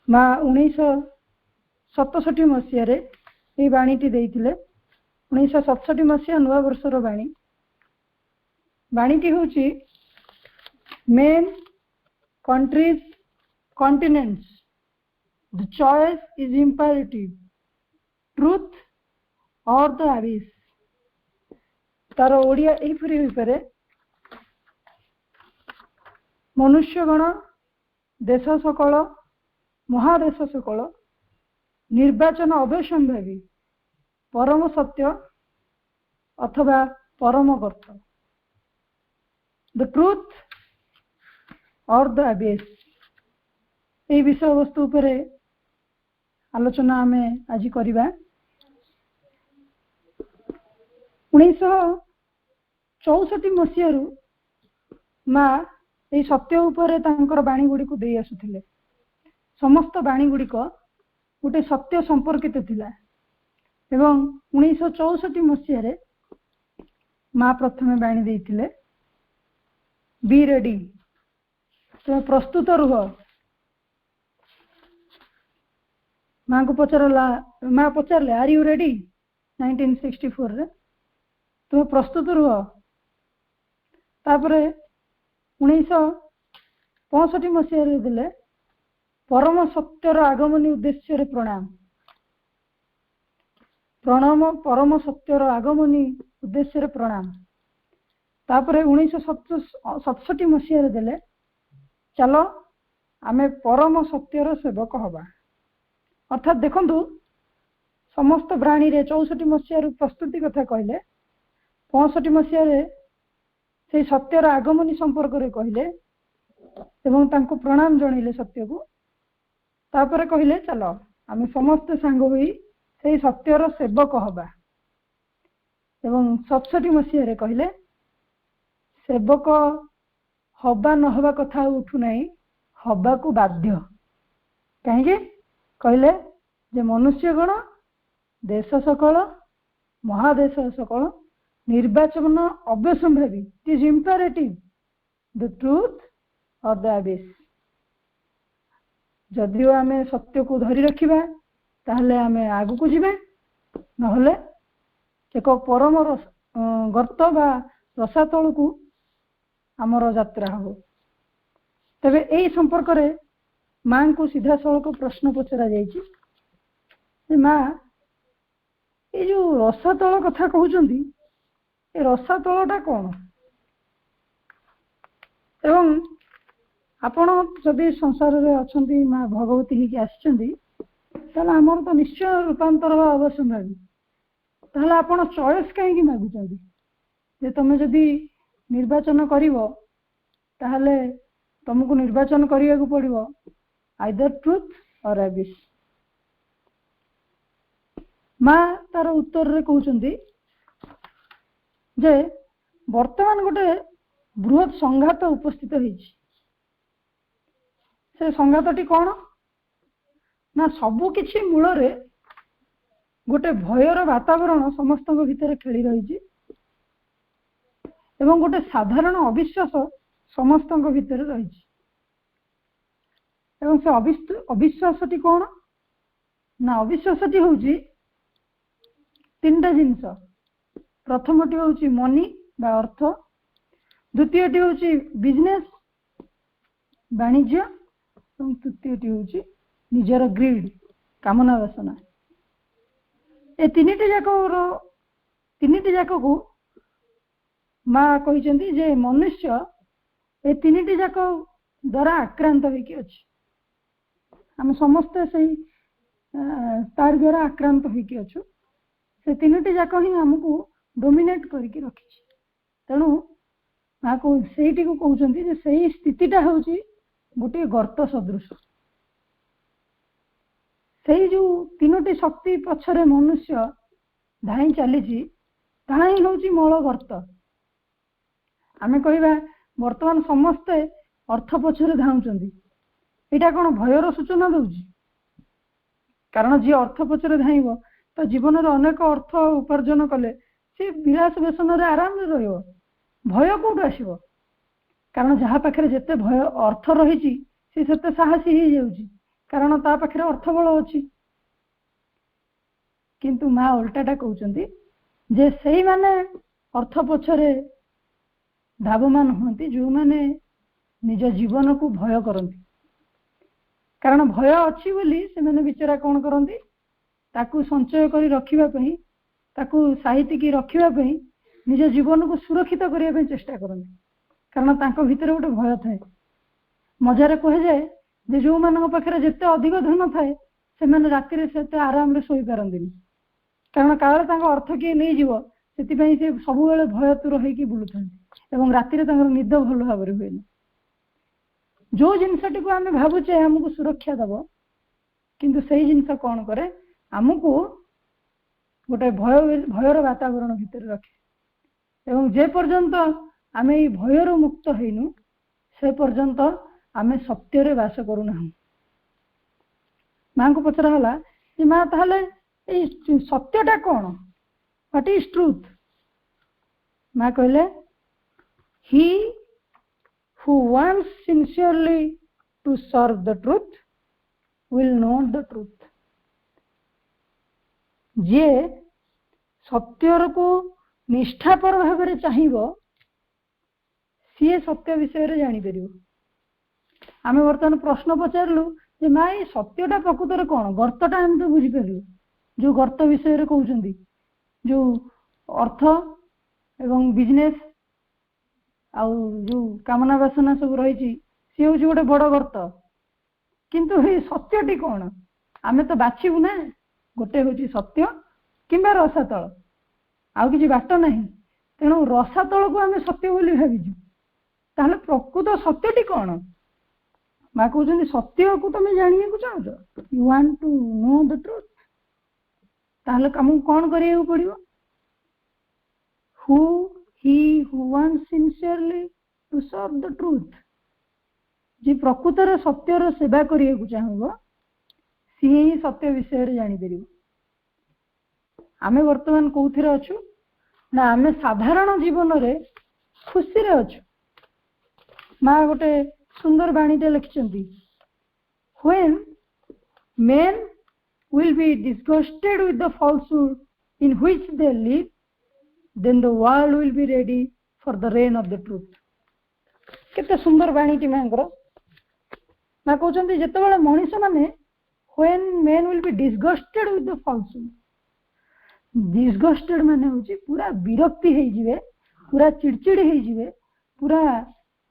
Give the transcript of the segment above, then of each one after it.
माँ 1967 मसीह बाणीटी देइथिले। 1967 मसीहा नुआ वर्षर बाणी। बाणीटी होची main countries continents the choice is imperative truth और द एबिस। तार ओडिया एपरी विपरे मनुष्यगण देश सकल महादेश सकल निर्वाचन अवश्यम्भावी परम सत्य अथवा परम अर्थ द ट्रुथ और द एबिस। ये विषय वस्तु उपरे आलोचना आमे आज करिबा। 1964 मसीह माँ ये सत्य उपरे तांकर बाणी गुड़ी को दे आसुथिले। समस्त बाणी गुड़िक गोटे सत्य संपर्कित थिला एवं 1964 मसीह माँ प्रथमे बाणी देइथिले बी रेडी तो प्रस्तुत रुह। माँ को पचारला माँ पचारले आर यू रेडी 1964 रे तुम प्रस्तुत रुह। तापरे 1965 मसीह देले परम सत्यर आगमनी उद्देश्य प्रणाम प्रणाम परम सत्यर आगमनी उद्देश्य प्रणाम। तापरे 1967 मसीह देले चलो आमे परम सत्यर सेवक हवा। अर्थात देखंतु समस्त प्राणी रे 64 मसीह प्रस्तुति कथा कहले 65 मसीह से सत्यर आगमनी संपर्क रे कहले एवं तांको प्रणाम जणिले सत्य को। तापर कहले चल आम समस्ते सांग होई से सत्यर सेवक हवा एवं 67 मसीह कहले सेवक हवा न हवा कथा उठू ना हवा को बाध्य कहीं कहले जे मनुष्य गण देश सकल महादेश सकल निर्वाचन अवश्यंभावी it is imperative the truth और द अबिस जदिओ आम सत्य को धरी रखिबा ताहले आमे आगु को जिबे नहले एक परम गर्त बा रसातल को आमर यात्रा हो। तबे एई संपर्क रे मां को सीधा सड़क प्रश्न पचरा जाइछि मां ये जो रसातल कथा कहउचंदी ए रसातलटा कौन एवं आपण जदि संसार रे अछंती मां भगवती ही आछंती ताला हमर तो निश्चय रूपांतर हवा अवश्यंभावी ताहले आपण चॉइस काहे की मागुचंदी जे तमे जदि निर्वाचन करिवो ताहले तुमको निर्वाचन करिया को पड़िवो आइदर ट्रुथ और अबिस। मां तार उत्तर रे कहउचंदी जे वर्तमान गोटे बृहत संघात उपस्थित होइछि से संघातटी कौन ना सबु किछि मूल रे गोटे भयर वातावरण समस्त भितर खेली रही एवं गोटे साधारण अविश्वास समस्त भितर रही एवं से अविश्वासटी कौन ना अविश्वासटी होउछि तीनटा जिनस प्रथमटी होउछि मनी बा अर्थ द्वितीयटी होउछि बिजनेस वाणिज्य और तृतीयटी होउछि निजर ग्रीड कामना वासना ए तीनिटी जाक को मां कहिसेंती जे मनुष्य ए तीनिटी जाक द्वारा आक्रांत होइकी अछि हम समस्त सही तार द्वारा आक्रांत होइकी अछु से तीनिटी जाक ही हमको डोमिनेट करके रखिछि तेणु मां को सेठी को कहउचंती जे सही स्थितिटा होउछि गोटे गर्त सदृश से जो तीनोटी शक्ति पछरे मनुष्य धाई चली ताही हूँ मल गर्त आमे कहवा वर्तमान समस्ते अर्थ पछरे धाउचंदी एटा कौन भयर सूचना दउछि कारण जी अर्थ पछरे धाइबो तो जीवन रे अनेक अर्थ उपार्जन कले से विलास व्यसन रे आराम रे रहिबो भय कोड आसीबो कारण जहा पाखरे जते भय अर्थ रहिछि से सेते साहसी ही जाउछि कारण ता पाखरे अर्थ बल अछि किंतु मां उल्टाटा कहउचंदी जे सेही माने अर्थ पछरे धावमान होती जो माने निज जीवन को भय करती कारण भय अच्छी बोली से माने बिचारा कौन करती ताकू संचय करी रखिबा पई ताकू साहित्य की रखिबा पई निज जीवन को सुरक्षित करिया पई चेष्टा करती कारण तांको भितर गोटे भय थाए मजारे कहे जाए जे जो मान पाखे जिते अधिक धन थाए से माने राति रे सेते आराम रे सोई पारंदिनी कारण काल तांको अर्थ किए नहीं जीव सेति पई से सब बेले भयतुर होइकी बुलुथांती एवं राति रे तांकर निद भल भाबरे होइनी जो जिनसटी को आमे भाबुचे हमको सुरक्षा दबो किंतु सही जिनस कोन करे हमको गोटे भयर वातावरण भितर रखे एवं जे पर्यंत आमे ई भयर मुक्त हेनु से पर्यंत आमे सत्य रे वास करूना मां को पचरा हला कि मां ताहले ए सत्यटा कोन व्हाट इज ट्रूथ मां कहले ही who wants sincerely to serve the truth will know the truth जे सत्यर को निष्ठापर भाव में चाहिए सी सत्य विषय रे जानी परियो आमे वर्तमान प्रश्न पचारलु जे माई सत्यटा प्रकृत कौन गर्तटा हम तो बुझी पारलु जो गर्त विषय रे कहउचंदी जो अर्थ एवं बिजनेस आउ जो कामना वासना सब रही सी हूँ गोटे बड़ गर्त किंतु हे सत्यटी कौन आमे तो बाछिबु ना गोटे हूँ सत्य किंबा रसातल आउ किछि बाट नहीं तेणु रसातल को आमे सत्य बोली भाविजु ताहले प्रकृत सत्यटी कौन माँ कहते सत्य को तुम जाना चाहछ, you want to know the truth, ताहले तुमको कौन करिया पड़िबो? he who wants sincerely to serve the truth, जे प्रकृतर सत्यर सेवा करिया को चाहबो सी ही सत्य विषय रे जानि परिबो। आमे वर्तमान कोथिरे अछु ना आमे साधारण जीवन रे खुशी रे अछु। माँ गोटे सुंदर बाणीटे लिखिछंती, when men will be disgusted with the falsehood in which they live, then the world will be ready for the reign of the truth। केते सुंदर बाणीटी मांकर माँ कहते जिते मनीष माने when men will be disgusted with the falsehood, disgusted माने होची पूरा विरक्ति हो जिवे, पूरा चिड़चिड़ हो जिवे, पूरा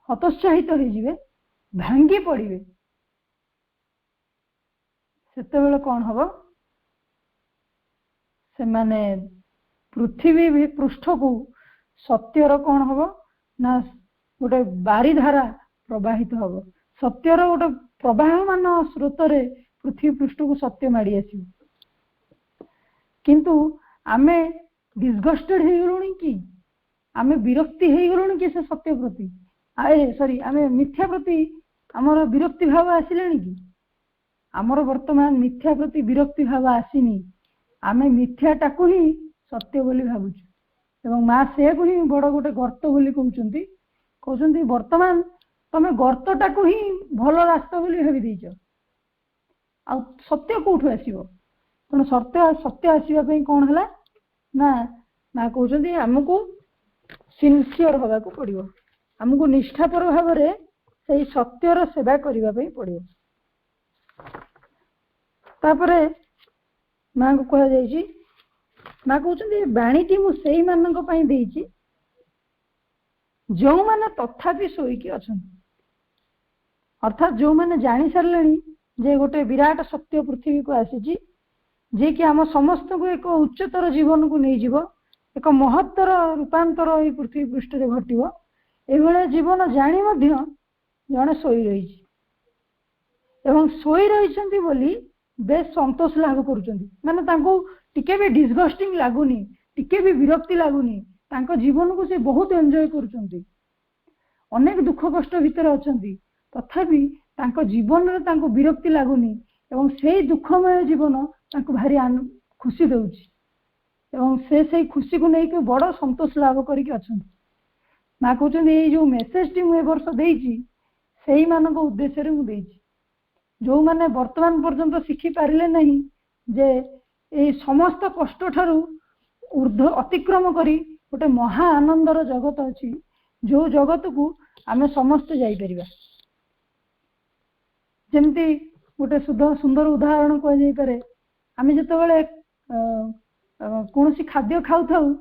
हतोत्साहित हो जिवे, भांगी पड़िवे, सेतेबेले कौन हबो? से माने पृथ्वी पृष्ठ को सत्यर कौन हबो ना गोटे बारिधारा प्रवाहित हबो। सत्यर गोटे प्रवाहमान स्रोत रे पृथ्वी पृष्ठ को सत्य माड़ी आसीबो। किंतु आमे डिस्गस्टेड हो गलुनी कि आमे विरक्ति हो गलुनी कि से सत्य प्रति, आए सॉरी आमे मिथ्या प्रति हमर विरक्ति भाव आसिलानी कि? हमर वर्तमान मिथ्या प्रति विरक्ति भाव आसीनी, आमे मिथ्याटाकू ही सत्य बोली भावुछु एवं माँ से को ही बड़ गोटे गर्त बोली कहउछंती वर्तमान तमे गर्तटाकू ही भल रास्ता बोली भाबी देइछ, आ सत्य कोठु आसीबो? तेणु सत्य आसीबा पई कोन हला ना माँ कहउछंती हमकू सिनसियर होबाकू पड़िबो, हमकू निष्ठापर भाव रे सेही सत्यर सेवा करिबा पई पड़िबो। तापरे माँ को कह जाइछि, माँ कहते बाणीटी मु सेही मानक पई देइछि जो माने तथापि सोईकी अछंती, अर्थात जो माने जानी सारलेनी जे गोटे विराट सत्य पृथ्वी को आसीछि जे कि आम समस्त को एक उच्चतर जीवन को नहीं जीव, एक महत्तर रूपांतर ए पृथ्वी पृष्ठ रे घटिबो। एभले जीवन जानी मध्य जणे सोई रहिछि एवं सोई रहिछंती बोली बेस संतोष लाभ करुचंती, माने तांको टिके भी डिस्गस्टिंग लागुनी, टिके भी विरक्ति लागुनी, तांको जीवन को से बहुत एंजॉय करुचंती। अनेक दुख कष्ट भीतर अछंती तथापि तांको जीवन रे तांको विरक्ति लागुनी एवं से दुखमय जीवन तांको भारी खुशी देउछि एवं से खुशी को नहीं बड़ संतोष लाभ करिक अछंती। माँ कहउछंती ए जो मेसेज टी मु ए वर्ष देइछि सेही मानक उद्देश्य रे मु देइछि, जो माने वर्तमान पर्यंत शिखि पारिले नहीं जे ए समस्त कष्ट ठारू ऊर्ध्व अतिक्रम करी गोटे महा आनंदर जगत अछि, जो जगत को आमे समस्त जाई परिबा। जेमती गोटे सुंदर उदाहरण कह जाई पारे, आमे जतबेले कोनोसी खाद्य खाउ थाउ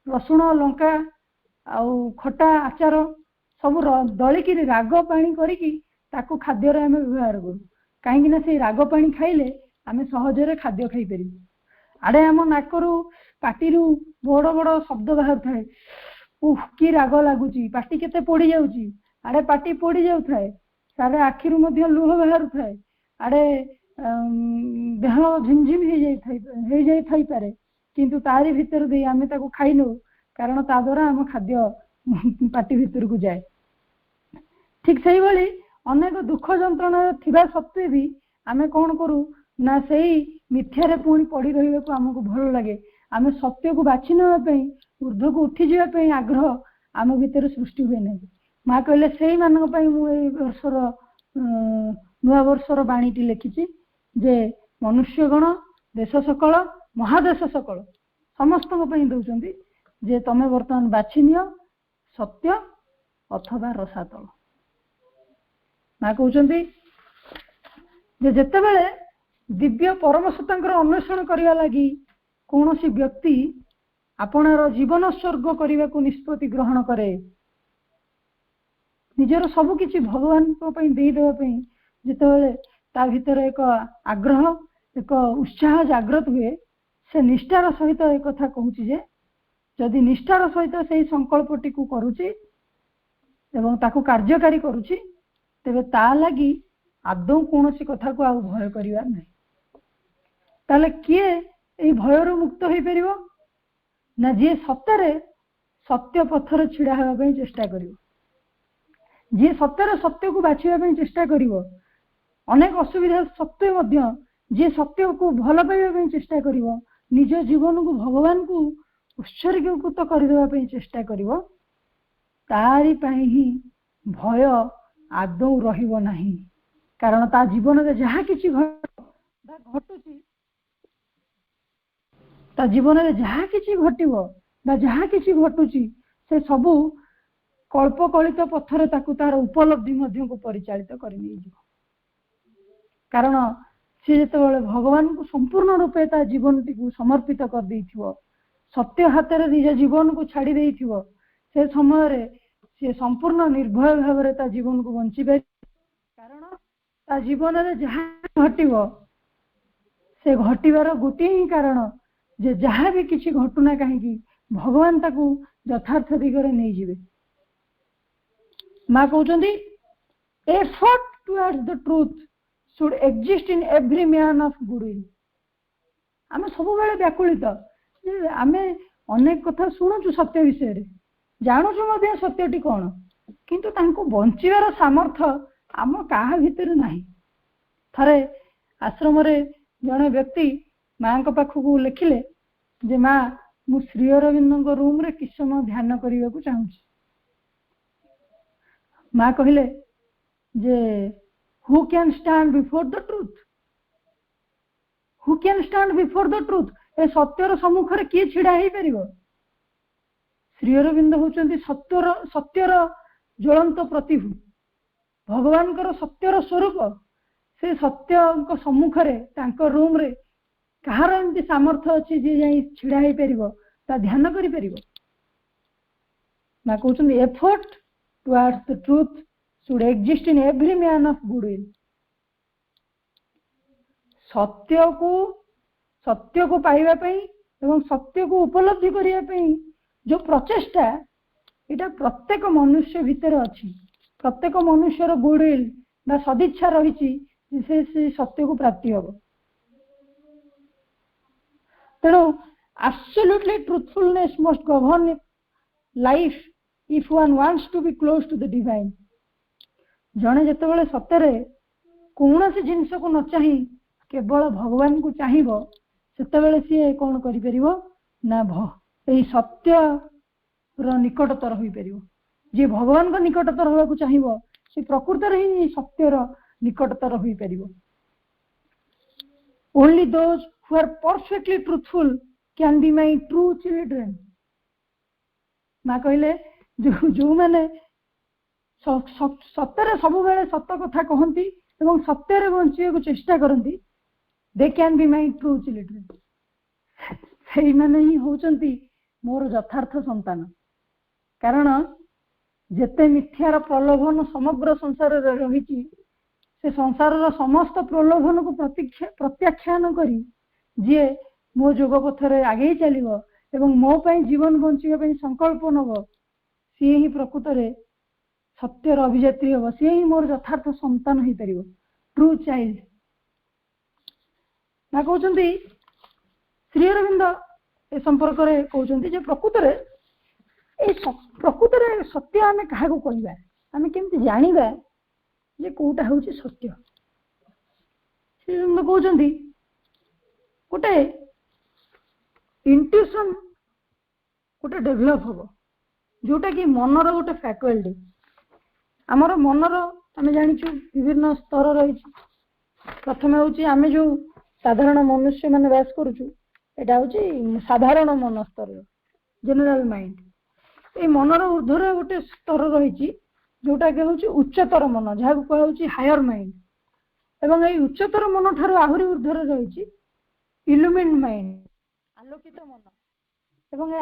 रसुण लंका आउ खटा आचार सब दलिकी राग पानी करिकी ताकू खाद्य रे आमे व्यवहार करू, कहीं ना से राग पानी खाइले आमे सहजरे खाद्य खाई परिबु। आड़े आम नाकरू पाटिरू बड़ बड़ शब्द बाहर थाए, उह कि राग लगुची, पाटी केते पोड़ी जाउची, आड़े पाटी पोड़ी जाउ थाए, सारे आखिरू मध्य लुह बाहर थाए, आड़े देह झिमझिम हो जाई थाई पारे, किंतु तारी भीतर दे आमे ताकू खाई नो कारण ता द्वारा आम खाद्य पाटी भीतर को जाए। ठीक सही भली अनेक दुख जंत्रणा थिबा सत्वे भी आमे कौन करू ना सही मिथ्यारे पुणी पड़ी रही को आमको भल लगे, आमे सत्य को बाछि नापई ऊर्ध्व को उठी जावाई आग्रह आम भीतर सृष्टि हुए नहीं। माँ कहले से मानक मु वर्षर नुआ वर्षर बाणीटी लिखिछि जे मनुष्यगण देश सकल महादेश सकल समस्त दौरान जे तमे वर्तमान बाछि नियो सत्य अथवा रसातल। माँ कहते जेतेबेले दिव्य परम सत्तांकर अन्वेषण करिया लागि कौनसी व्यक्ति आपणार जीवन स्वर्ग करने को निष्पत्ति ग्रहण करे, निजर सब किछि भगवान को पई देई देबा पई जेतेबेले ता भीतर एक आग्रह एक उत्साह जागृत हुए, से निष्ठार सहित एक कथा कहूछि जे जदि निष्ठार सहित से संकल्पटी को करूछि एवं ताकू कार्यकारी करूछि तेबे ता लागि आदौ कौन कथा को आउ भय करिवार नहीं। ताले किए एई भयर मुक्त होई परिबो ना जे सत्य सत्य पथर छिड़ा हेबा पई चेष्टा करिवो, जे सत्य को बाछिबा पई चेष्टा करिवो, अनेक असुविधा सत्य मध्य जे सत्य को भल पाइबा पई चेष्टा करिवो, निज जीवन को भगवान को उत्सर्गीकृत करदेबा पई चेष्टा करिवो, तारी पई ही भय आदौ रहिबो नाही। कारण ता जीवन रे जहा किछि घटुची, ता जीवन रे जहा किछि घटिबो बा जहा किछि घटुची से सबु कल्पकलित पथरे ताकू तार उपलब्धि मध्य को परिचालित करि नै जीवो। कारण से जेतेबेले भगवान को संपूर्ण रूपे ता जीवन टी समर्पित कर देइथिबो, सत्य हाथ रे निज जीवन को छाड़ी देइथिबो, से समय रे से संपूर्ण निर्भय भाव रे ता जीवन को बंची पाइ। कारण ता जीवन रे जहा घटिबो से घटिबार गोटे ही कारण जे जहा भी किछि घटुना कहीं भगवान ताकू यथार्थ दिगरे नहीं जिवे। माँ कहउचंदी effort towards the truth should exist in every man of goodwill. आमे सब बेले व्याकुलित जे आमे अनेक कथा सुनुचु सत्य विषय रे, जानुचु मध्य सत्यटी कोन, किंतु तांको बंचिबार सामर्थ्य आम काहा भितर नाही। थरे आश्रम रे जने व्यक्ति माँ को पाखु लिखिले जे माँ मु श्री अरविंद रूम रे किछ समय ध्यान करने को चाहूँगी। माँ कहले जे who can stand before the truth, who can stand before the truth, ए सत्यर सम्मुख रे किए छिड़ा हेई परिबो। श्री अरविंद होचंती सत्यर ज्वलंत प्रतिभू, भगवान कर सत्यर स्वरूप। से सत्य सम्मुख रे तांको रूम रे कहार एमती सामर्थ्य अच्छी जे जाई छिड़ा हेई परिबो, ता ध्यान करि परिबो। ना कहउछन effort towards the truth should exist in every man of goodwill. सत्य को पाइबा पई एवं सत्य को उपलब्धि करिया पई जो प्रचेष्टा एटा प्रत्येक मनुष्य भितर अछि। प्रत्येक मनुष्यर गुडविल बा सदिच्छा रहिछि से सत्य को प्राप्ति होबो। तेणु absolutely truthfulness must govern life if one wants to be close to the divine। जने जेतेबेले सत्य कौन सी जिनस को न चाही केवल भगवान को चाहिबो, सेतेबेले सी कौन करि परिबो ना एई सत्य रो निकटतर होई परिबो। जे भगवान को निकटतर होबा को चाहिबो से प्रकृत रे ही सत्य रो निकटतर होई परिबो। Only those who are perfectly truthful can be my true children। माँ कहले जो मैंने सत्य सब बेले सत्य कथा कहती एवं सत्य बंचा को चेष्टा करती, they can be my true children. से माने ही होचंती मोर यथार्थ संतान। कारण जेते मिथ्यार प्रलोभन समग्र संसार रही, से संसार समस्त प्रलोभन को प्रत्याख्यान करी जे मो जोग पथरे आगे चलिबो एवं मो पई जीवन बंचिबा पई संकल्प नबो, सी ही प्रकृत रे सत्यर अभिजात्री होबो, सी ही मोर यथार्थ संतान होई परिबो, ट्रू चाइल्ड। ना कहउचंती श्री अरविंद ए संपर्क रे कहउचंती जे प्रकृत रे ए प्रकृत रे सत्य आमे काहा को कहबा, आमे केमति जानिबा जे कोटा होची सत्य। श्री अरविंद कहउचंती गोटे इंट्यूशन गोटे डेभलप होबो, जोटा कि मनर गोटे फैकल्टी। आमर मनर आमे जानिछु विभिन्न स्तर रही। प्रथम होची आमे जो साधारण मनुष्य माने वास करूछु, एटा होची साधारण मन स्तर, जनरल माइंड। ए मनर ऊर्ध्वर गोटे स्तर रही जोटा कि होची उच्चतर मन, जहा को कहै होची हायर माइंड। एवं ए उच्चतर मन ठारो आहुरी ऊर्ध्वर रही इल्यूमिन्ड माइंड, आलोकित मन। एवं ए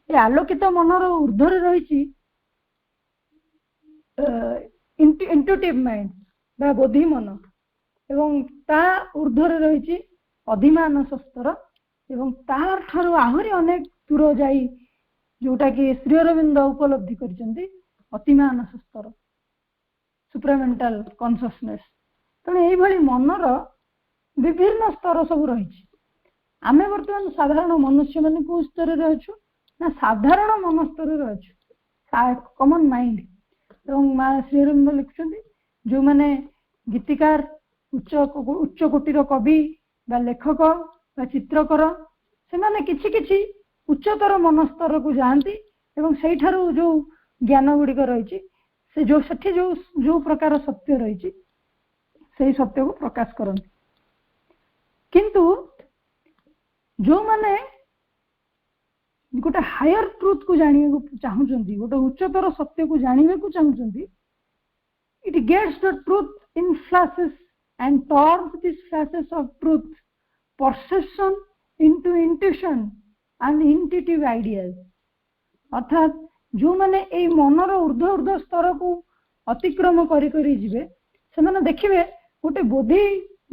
आलोकित मनर ऊर्ध्वर रही इंट्यूटिव माइंड बा बोधि मन। एवं ता ऊर्ध्वर रही अधिमानस स्तर। एवं तार ठारो आहुरी अनेक दूर जाई जोटा कि श्री अरविंद उपलब्धि करिसेंती अतिमानस स्तर। सुप्रामेंटाल कॉन्शियसनेस। तेणु यही मनर विभिन्न स्तर सब रही। आम बर्तमान साधारण मनुष्य मान कौ स्तर में अच्छु ना साधारण मन स्तर में अच्छु कॉमन माइंड। माँ श्री अरविंद लिखुं जो मैंने गीतिकार उच्च कोटीर कवि बा लेखक बा चित्रकर से माने किछि किछि उच्चतर मन स्तर को जाती एवं से जो ज्ञान गुड़िक रही से जो सेठी जो प्रकार सत्य रही से सत्य को प्रकाश करते। किंतु जो माने गोटे हायर ट्रुथ को जानिया को चाहूँगी गोटे उच्चतर सत्य को जानने को चाहूँगी it gets the truth in flashes and turns this flashes of truth perception into intuition and intuitive ideas. अर्थात जो माने ए मनर ऊर्ध्व ऊर्ध्व स्तर को अतिक्रम करी करी जिवे से माने देखिबे गोटे बोधि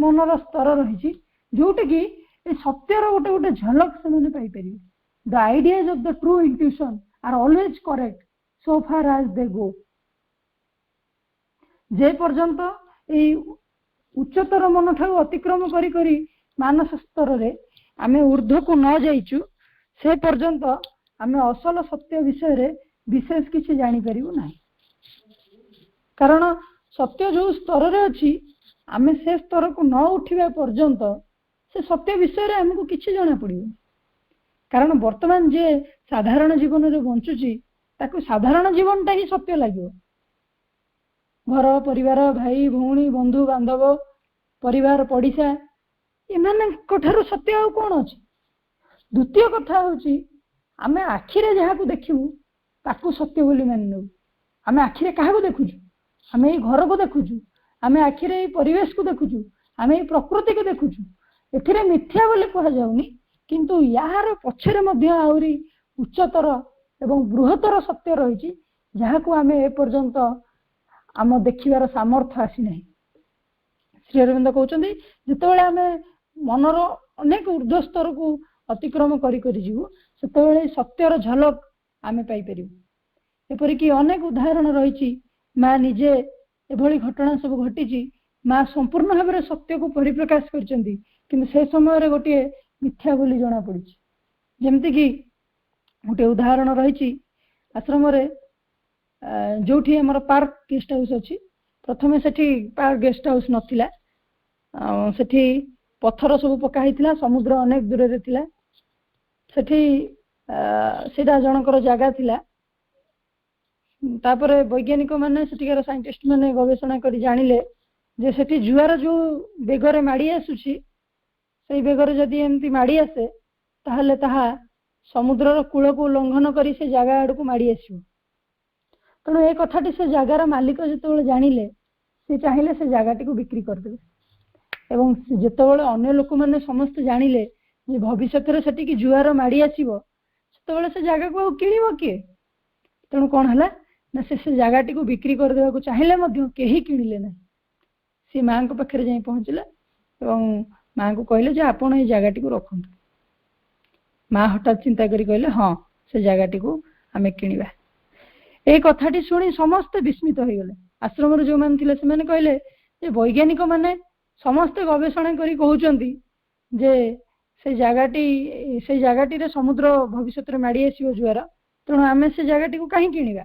मनर स्तर रही जोटे कि ए सत्यर गोटे गोटे झलक से माने पाई परिबे। The ideas of the true intuition are always correct so far as they go. जे पर्यंत ए उच्चतर मन ठाऊ अतिक्रम करी करी मानस स्तर रे आमे ऊर्ध्व को न जाइचु से पर्यंत आमे असल सत्य विषय रे विशेष किसी जानी परिबु नाही। कारण सत्य जो स्तर रे अछि आमे से स्तर को न उठिबा पर्यंत से सत्य विषय रे हमको किछि जाना पड़िबो। कारण वर्तमान जे साधारण जीवन रे बंचुची ताको साधारण जीवनटा ही सत्य लागियो। घर परिवार भाई भौणी बंधु बांधव परिवार पड़िशा एमानक ठारू सत्य आ कोन अछि। द्वितीय कथा होची आमे आखिरे जहा को देखिबु ताकू सत्य बोली मानिनु। आमे आखिरे काहा को देखुछु आमे ए घर को देखुछु आमे आखिरे ए परिवेश को देखुछु आमे ए प्रकृति को देखुछु एथिरे मिथ्या बोली कहा जाउनी किंतु यार पछरे मध्य आउरी उच्चतर एवं बृहत्तर सत्य रही जहा को आमे ए पर्यंत आम देखिबार सामर्थ्य आसी नहीं। श्री अरविंद कहते जितेबाला आमे मनर अनेक ऊर्ध्व स्तर को अतिक्रम करी करी जीवु सेतेबेले सत्यर झलक आमे पाई परिबु। एपरिक अनेक उदाहरण रही माँ निजे एभली घटना सब घटी माँ संपूर्ण भाव में सत्य को परिप्रकाश करचंदी किंतु से समय गोटे मिथ्या बोली जना पड़ी। जमती कि गोटे उदाहरण रही आश्रम जो आमर पार्क गेस्ट हाउस अच्छी प्रथम से पार्क गेस्ट हाउस नाला सेठी पत्थर सब पकाई समुद्र अनेक दूर रे थिला सेटा जनकर जगह थिला। तापर वैज्ञानिक माने सेठिकार साइंटिस्ट माने गवेषणा करी जानिले जे सेठी जुआर जो बेगरे माड़ी आसुची से बेगरे जदि एमती माड़ी आसे ताहले ताहा समुद्रर कूल को लंघन करी से जगह आड़ को माड़ी आसियो। तेणु ए कथाटी से जगार मालिक जितेबाला जानिले से चाहिए से जगहटी को बिक्री करदे एवं जितेबाला अन्य लोक मैंने समस्त जानिले जे भविष्य में सेठी जुआर माड़ी आसिबो सेतेबाला से जगह को किणिबो किए। तेणु कौन है ना से जगहटी को बिक्री करदेवा को चाहिए मध्य केही किणिले ना। सी माँ को पाखरे जाई पहुँचले एवं माँ को कहले जे आपण ए जगहटी को रखंतु। माँ हठात चिंता करी कहले हाँ से जगहटी को आमे किणिबा। ए कथाटी शुणी समस्त विस्मित हो गले। आश्रम जो मैंने थिले से मैंने कहले जे वैज्ञानिक माने समस्त गवेषणा करी कहउचंदी जे से जगहटी रे समुद्र भविष्य रे माड़ी आसीबो जुआर तेणु आमे से जगहटी को कहीं किणिबा।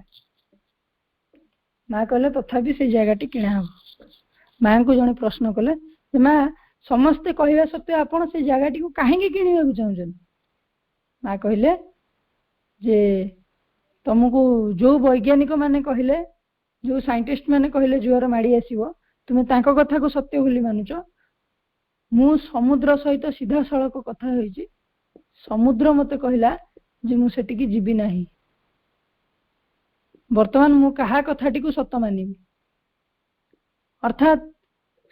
माँ कहले तथापि से जगहटी किणा हो। माँ को जने प्रश्न कले जे माँ समस्ते कहवा सत्य आपण से जगहटी को कहीं किणिबा को चाहउछन। माँ कहले जे तुमको जो वैज्ञानिक माने कहले जो साइंटिस्ट माने कहले जुआर माड़ी आसीबो तुमे तांको कथा को सत्य बोली मानुच। मु समुद्र सहित सीधा सड़क कथा होईची समुद्र मते कहला जे मु सेटिकी जीवी नाही। वर्तमान मु कहा कथाटी को सत्य मानिबी। अर्थात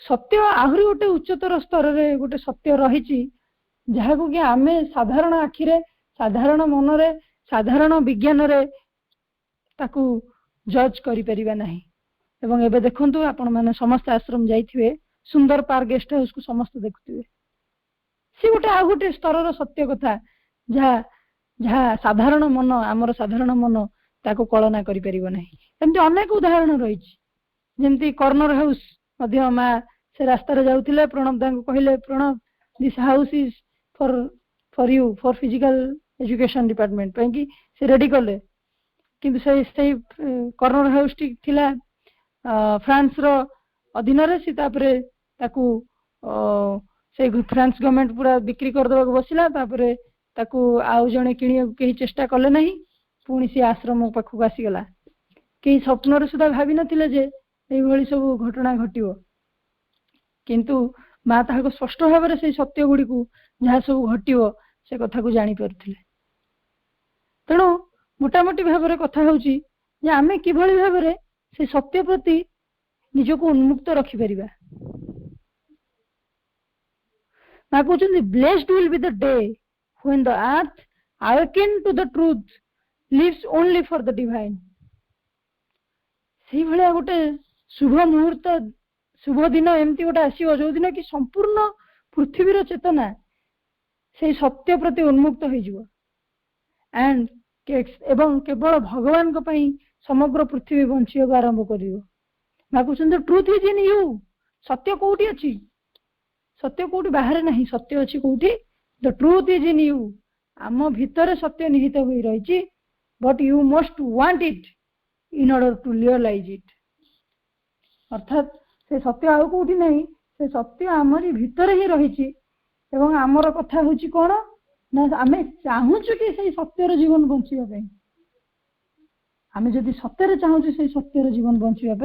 सत्य आहुरी गोटे उच्चतर स्तर रे गोटे सत्य रही जहा को कि आमे साधारण आखिरे साधारण मन रे साधारण विज्ञान रे ताकू जज करि परिबा नाही। एवं एबे देखंतु आपण माने समस्त आश्रम जाइथिबे सुंदर पार्क गेस्ट हाउस को समस्त देखुथिबे सी गोटे आ गोटे स्तर सत्य कथा जहा जहा साधारण मन आमर साधारण मन ताको कल्पना करि परिबो नाही। एमति अनेक उदाहरण रही। जमती कॉर्नर हाउस मध्य माँ से रास्तार जाऊले प्रणव दांग कहले Pranav this house is for you for physical education department कि से रेडी कले किंतु से कॉर्नर हाउस टी थिला फ्रांस रो अधीन रे सी तापरे ताकू से फ्रांस गवर्नमेंट पूरा बिक्री कर दबा बसिला तापरे ताकू आउ जणे किनिया केही चेष्टा कले नहीं पुणी सी आश्रम पाखक आसीगला कई स्वप्न सुधा भावी नथिले जे एई भली सब घटना घटिवो किंतु माँ ताहाको स्पष्ट भाव से सत्य गुड़ी को जहाँ सब घटिवो से कथा को जानी पारुथिले तेणु मोटामोटी भाव में कथा होची जे आमे किभली भाव में से सत्य प्रति निजको उन्मुक्त रखि परिबा माँ कहते blessed will be the day when the earth awaken to the truth lives only for the divine से भाया गोटे शुभ मुहूर्त शुभ दिन एमती गोटे आसो जो दिन कि संपूर्ण पृथ्वीर चेतना से सत्य प्रति उन्मुक्त हो एंड एवं केवल भगवान को पई समग्र पृथ्वी बंचिया आरंभ कर कहते ट्रूथ इज इन यू सत्य कोठी अच्छी सत्य कोठी बाहर नहीं सत्य अच्छी कोठी the truth is in you आम भितर सत्य निहित हो रही but you must want it in order to realise it अर्थात से सत्य आउ कोठी नहीं से सत्य आमरी भितर ही रही एवं आमर कथा होची कौन ना आमे चाहूचु कि से सत्यर जीवन बंचिया आमे जदि सत्यर चाहूचु से सत्यर जीवन बंचिया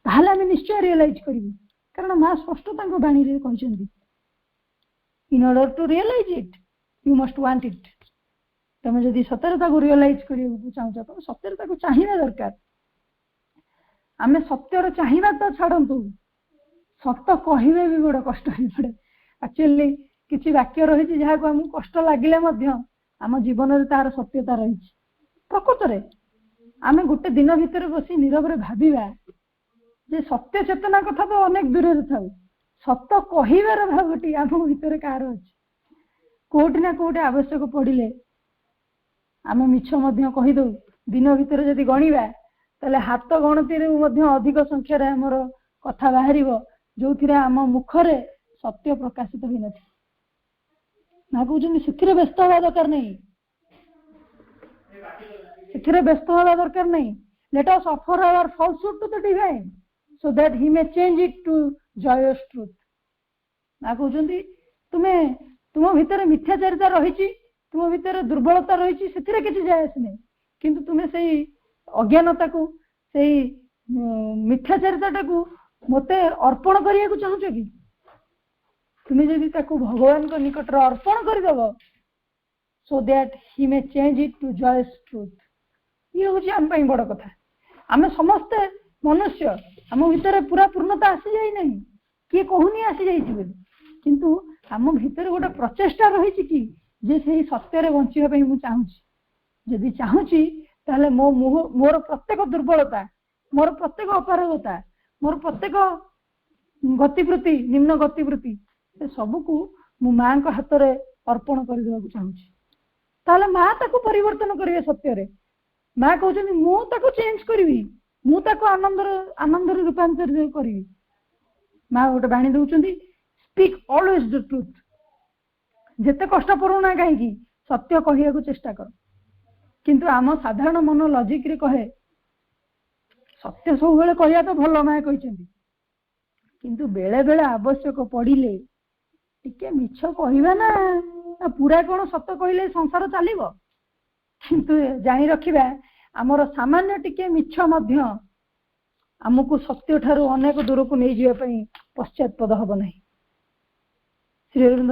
ताहले आमे निश्चय रियलाइज करिबु कारण माँ स्पष्ट तांको बाणी रे कहछन्ती in order to realise it you must want it तमे जदि सत्यता को रियलाइज करियो चाहूछ तो सत्यता को चाहिबा दरकार आमे सत्यर चाहिबा तो छाड़ंतु सत्य कहिबे भी बड़ कष्ट ही पड़े एक्चुअली किछि वाक्य रही जहाँ को हमको कष्ट लगिले मध्य आम जीवन में तार सत्यता रही प्रकृत में आमे गोटे दिन भितर बसी नीरव रे भाबिबा जे सत्य चेतना कथा तो अनेक दूर था सत्य कहिबार भावटी आम भितर कार अच्छे कोटि ना कोटि आवश्यक पड़े आम मिछ कहीदू दिन भितर जदि गणिबा ताले हाथ गणती अधिक संख्यार आमर कथा बाहर जो आम मुखरे सत्य प्रकाशित हो न कहते व्यस्त हवा दरकार नहीं व्यस्त हवा दरकार नहीं let us offer our falsehood to the divine so that he may change it to joyous truth ना कहते तुम्हें तुम भितर मिथ्याचारिता रही तुम भितर दुर्बलता रही से किसी जायस नहीं किंतु तुम्हें से अज्ञानता को से मिथ्याचारिता को मते अर्पण करिया को चाहूछ कि तुम्हें जदि ताको भगवान को निकट रे अर्पण कर देबो so that he may change it to joyous truth ये होची हम पई बड़ कथा आमे समस्त मनुष्य आम भितर पूरा पूर्णता आसी जाई नहीं किए कहूनी आसी जाई बोली किंतु आम भितर गोटे प्रचेष्टा रही कि जे से सत्य बंचिया मु चाहूची जदि चाहूची ताहले मो मोर प्रत्येक दुर्बलता मोर प्रत्येक अपारगता मोर प्रत्येक गतिवृत्ति निम्न गतिवृत्ति से सबको मु माँ को हाथ में अर्पण कर चाहूची ताहले माँ ताको परिवर्तन करिवे सत्य रे माँ कहते मु ताको चेंज करी मु ताको आनंद रूपांतरित करी माँ गोटे बाणी दौरान स्पीक ऑलवेज द ट्रूथ जिते कष्ट पड़ूना कहीं सत्य कहया को चेष्टा कर किंतु आम साधारण मन लॉजिक रे कहे सत्य सब बेले कहया तो भल माँ कहते किंतु बेले बेले आवश्यक पड़िले टिके मिछ कहवा ना पूरा कौन सत्य कहले संसार चलो किंतु जानी रखिबा आमर सामान्य टिके मिछ मध्य आमको सत्य ठारू अनेक दूर को नहीं जावाई पश्चातपद हम ना श्री अरविंद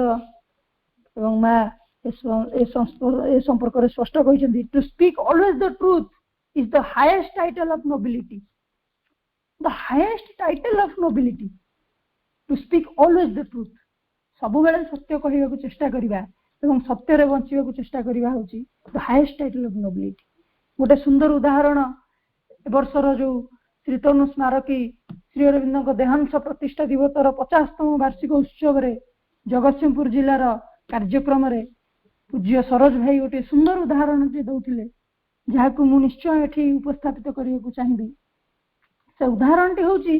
एवं माँ ए संपर्क में स्पष्ट कहते to speak always the truth is the highest title of nobility the highest title of nobility to speak always the truth सब बेले सत्य कहवा को चेष्टा करवा सत्य रे बंचिबा को चेष्टा करवा होची the highest title of nobility गोटे सुंदर उदाहरण वर्षर जो श्री तनु स्मारकी श्री अरविंद देहांश प्रतिष्ठा दिवसर 50तम वार्षिक उत्सव रे जगतसिंहपुर जिलार कार्यक्रम रे पूज्य सरोज भाई गोटे सुंदर उदाहरण दौले जहाँ को मु निश्चय ये उपस्थापित करने को चाहिए से उदाहरण टी होची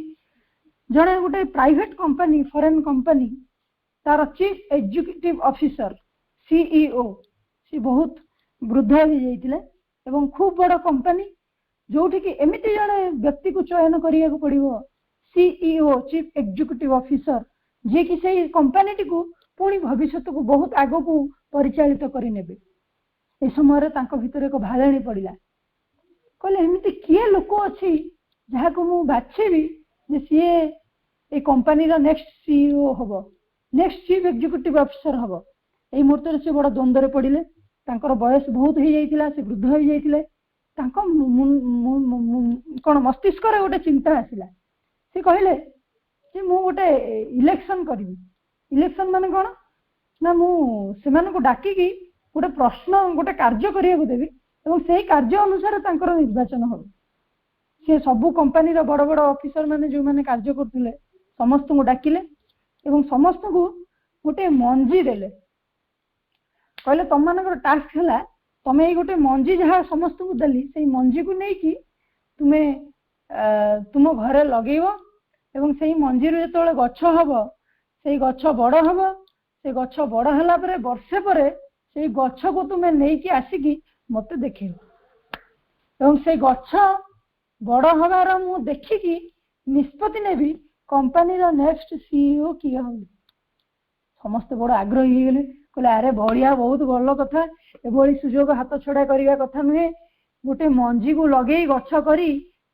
जड़े गोटे प्राइवेट कंपनी फॉरेन कंपनी तार चीफ एग्जीक्यूटिव ऑफिसर सीईओ सी बहुत वृद्ध हो जाइतिले एवं खूब बड़ कंपनी जोठी कि एमिति जड़े व्यक्ति को चयन करिया को पड़िबो सीईओ चीफ एग्जीक्यूटिव ऑफिसर जे कि से कंपनी टी को पुणी भविष्य को बहुत आग को परिचालित करि नेबे ए समय तांको भितर एक भालेणी पड़िला कहले एमिति किए लोक अछि जहा को मु बाछिबी जे सीए ए कंपनी रो नेक्स्ट सीईओ हबो नेक्स्ट चीफ एग्जीक्यूटिव ऑफिसर हबो ए मुहूर्त से बड़ द्वंद्व पड़िले तांकर बयस बहुत हो जाइतिला से वृद्ध हो जाइतिले तांको कोन मस्तिष्क रे गोटे चिंता आसिला से कहले जे मु गोटे इलेक्शन करबी इलेक्शन माने कोन ना मु सेमान को डाकी की गोटे प्रश्न गोटे कार्य करिया को देबी एवं सेही कार्य अनुसार तांकर निर्वाचन हो से सबु कंपनी रो बड़ बड़ ऑफिसर माने जो माने कार्य करथिले समस्त को डाकिले एवं समस्त को गोटे मंजी देले कहले तुम मानकर टास्क है तुम्हें ये गोटे मंजी जहाँ समस्त को देली से मंजी को नहीं कि तुम्हें तुम घरे लगेब एवं से मंजी जो गछ हम से गछ बड़ हम से गछ बड़ है पर वर्षे पर से गछ को तुम्हें नहीं कि आसिकी मत देख एवं से गछ बड़ हबार मु देखिकी निष्पत्ति नेबी कंपनी रो नेक्स्ट सीईओ किए हम समस्त बड़ आग्रही होगले कहले अरे बढ़िया बहुत भल कथा एभली सुजोग हाथ छड़ा करने कथा नुहे गोटे मंजी को लगे गछ करी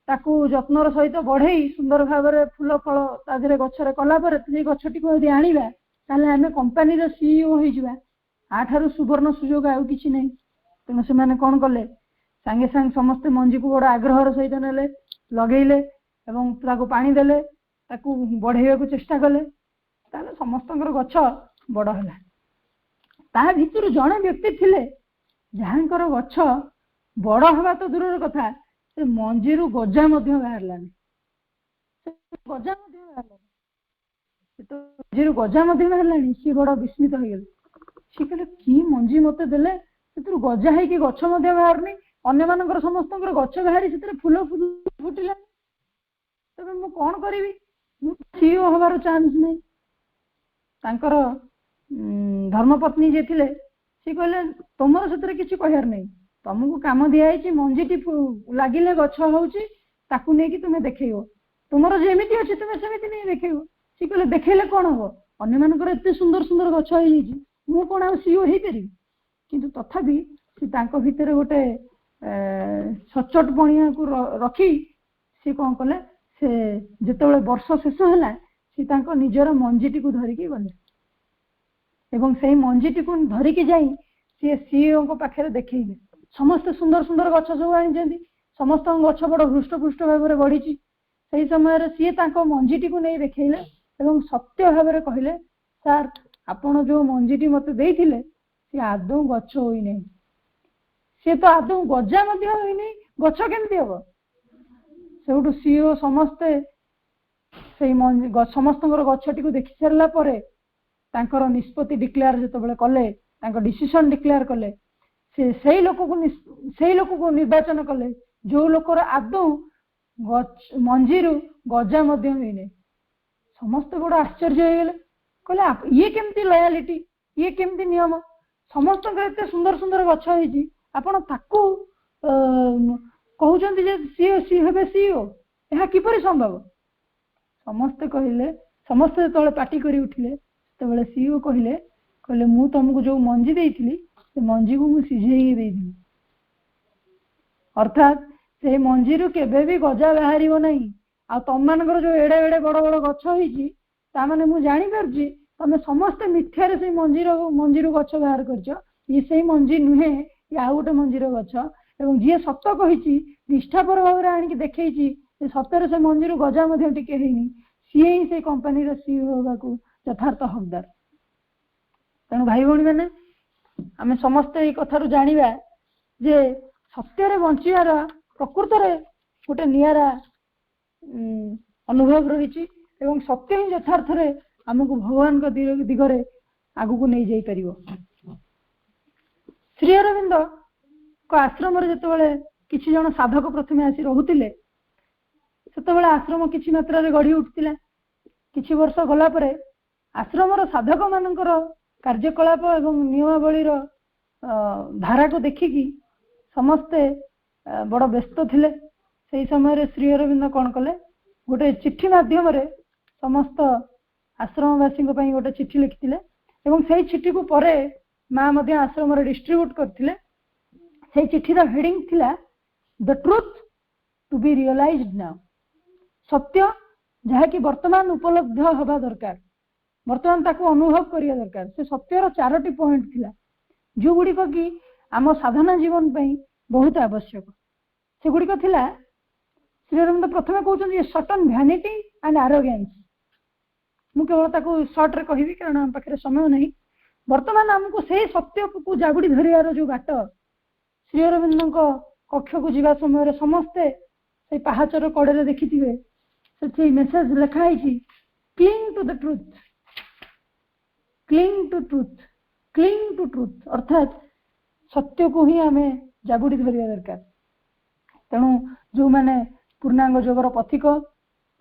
ताकू जत्नर सहित बढ़े सुंदर भाव में फूल फल तादे गचर कलापर गछटी को यदि आनिबा ताले आमे कंपनी रो सीईओ हो जिबा आठारु सुवर्ण सुजोग आउ किछि नै तेणु से माने कोन कले सांगे सांग समस्त मंजी को बड़ आग्रहर सहित नेले लगेइले एवं ताको पानी देले ताकू बढ़ेया को चेष्टा कले ताले समस्तंकर गछ बड़ होला ता भितर जड़े व्यक्ति थिले जहाँकर गछ बड़ हवा तो दूर कथा से मंजी गजा बाहरलानी गजा बाहरलानी सी बड़ विस्मित हो गले सी कहले कि मंजी मते देले से गजा है कि गछ बाहरनी अन्य मानकर समस्त गछ बाहरी से फूल फुटिला तबे मु कोन करिवि मु सीईओ हबार चांस नै तांकर धर्मपत्नी जे थिले सी कहले तुमर से किसी कहर नहीं तुमको काम दिखाई मंजीटी लगिले गछ होउची ताकू नहीं कि तुम्हें देखो तुमर जेमिति अछि तुम्हें सेमिति नहीं देखो सी कहले देखैले कोन हो अन्य मानकर एते सुंदर सुंदर गछ होई जी मु कोन आ सीईओ हेई परिबी किंतु तथापि सी तांको भितर गोटे सचोट पणिया को रखी सी कोन कले से जेतेबेले वर्ष शेष होला सी तांको निजर मंजीटी को धरिकी गले एवं से मंजीटी को धरिकी जाई सी सीईओ को पाखे देखैले समस्त सुंदर सुंदर गछ सब आनी समस्त गछ बड़ हृष्टपुष्ट भाव में बढ़ी से समय सी मंजीटी को नहीं देखैले एवं सत्य भाव में कहले सर आपण जो मंजीटी मत देइथिले सी आदौ गछ होई नहीं सी तो आदौ गजा मध्य होई नहीं गछ केमती हम से सीईओ समस्ते से समस्त गछटी को देखि सारा पर तांकर निष्पत्ति डिक्लेयर जो कले डिसीजन डिक्लेयर कले से लोक को निर्वाचन कले जो लोकर आदौ मंजी गजा मध्य हुई समस्त बड़ आश्चर्य हो गले कहले ये केमती लयालिटी ये केमती नियम समस्त एत सुंदर सुंदर गछ होई आपण ताकू कहउचंती जे सी हेबे सीईओ यह किपरि संभव समस्त कहले समस्त तळे पार्टी करी उठिले तबले सीईओ कहले कहले मु तुमको जो मंजी देइथिली से मंजी को मु सिझेई देइथिली अर्थात से मंजी केबे भी गजा बाहरिबो नहीं आ तुम मानकर जो एडे एडे बड़ बड़ गछ होईची ता माने मु जानि परजी तमे समस्त मिथ्यारे से मंजी गछ बाहर करछ ये से मंजी नुहे या आ गोटे मंजी गछ एवं जी सत कही निष्ठापर भाव में आणिक देखी सतर से मंजी गजा टिके हेनी सी ही से कंपनी सीईओ होगा यथार्थ हकदार तेणु भाई भौणी मैंने आम समस्ते कथार जाना जे सत्य बंचार प्रकृत गोटे निरा अनुभव रही सत्य ही यथार्थ आमको भगवान दिगरे आगू नहीं जाई परिबो। श्री अरविंद को आश्रम जिते किसी जन साधक प्रथम आसी रोते ସେତେବେଳେ ଆଶ୍ରମ କିଛି ମାତ୍ରାରେ ଗଢ଼ି ଉଠିଥିଲା। କିଛି ବର୍ଷ ଗଲା ପରେ ଆଶ୍ରମର ସାଧକ ମାନଙ୍କର କାର୍ଯ୍ୟକଳାପ ଏବଂ ନିୟମାବଳୀର ଧାରାକୁ ଦେଖିକି ସମସ୍ତେ ବଡ଼ ବ୍ୟସ୍ତ ଥିଲେ। ସେହି ସମୟରେ ଶ୍ରୀ ଅରବିନ୍ଦ କ'ଣ କଲେ, ଗୋଟେ ଚିଠି ମାଧ୍ୟମରେ ସମସ୍ତ ଆଶ୍ରମବାସୀଙ୍କ ପାଇଁ ଗୋଟେ ଚିଠି ଲେଖିଥିଲେ ଏବଂ ସେହି ଚିଠିକୁ ପରେ ମା ମଧ୍ୟ ଆଶ୍ରମରେ ଡିଷ୍ଟ୍ରିବ୍ୟୁଟ୍ କରିଥିଲେ। ସେହି ଚିଠିର ହେଡିଂ ଥିଲା ଦ ଟ୍ରୁଥ୍ ଟୁ ବି ରିଅଲାଇଜ୍ଡ ନାଓ, ସତ୍ୟ ଯାହାକି ବର୍ତ୍ତମାନ ଉପଲବ୍ଧ ହେବା ଦରକାର, ବର୍ତ୍ତମାନ ତାକୁ ଅନୁଭବ କରିବା ଦରକାର। ସେ ସତ୍ୟର 4ଟି ପଏଣ୍ଟ ଥିଲା ଯେଉଁଗୁଡ଼ିକ କି ଆମ ସାଧନା ଜୀବନ ପାଇଁ ବହୁତ ଆବଶ୍ୟକ। ସେଗୁଡ଼ିକ ଥିଲା, ଶ୍ରୀ ଅରବିନ୍ଦ ପ୍ରଥମେ କହୁଛନ୍ତି ସଟନ୍ ଭ୍ୟାନିଟି ଆଣ୍ଡ ଆରୋଗାନ୍ସ। ମୁଁ କେବଳ ତାକୁ ସର୍ଟରେ କହିବି କାରଣ ଆମ ପାଖରେ ସମୟ ନାହିଁ। ବର୍ତ୍ତମାନ ଆମକୁ ସେହି ସତ୍ୟକୁ ଜାବୁଡ଼ି ଧରିବାର ଯେଉଁ ବାଟ, ଶ୍ରୀ ଅରବିନ୍ଦଙ୍କ କକ୍ଷକୁ ଯିବା ସମୟରେ ସମସ୍ତେ ସେଇ ପାହାଚର କଡ଼ରେ ଦେଖିଥିବେ, ସେଠି ମେସେଜ ଲେଖା ହେଇଛି cling to the truth, cling to truth, cling to truth, ଅର୍ଥାତ୍ ସତ୍ୟକୁ ହିଁ ଆମେ ଜାବୁଡ଼ି ଧରିବା ଦରକାର। ତେଣୁ ଯେଉଁମାନେ ପୂର୍ଣ୍ଣାଙ୍ଗ ଯୋଗର ପଥିକ,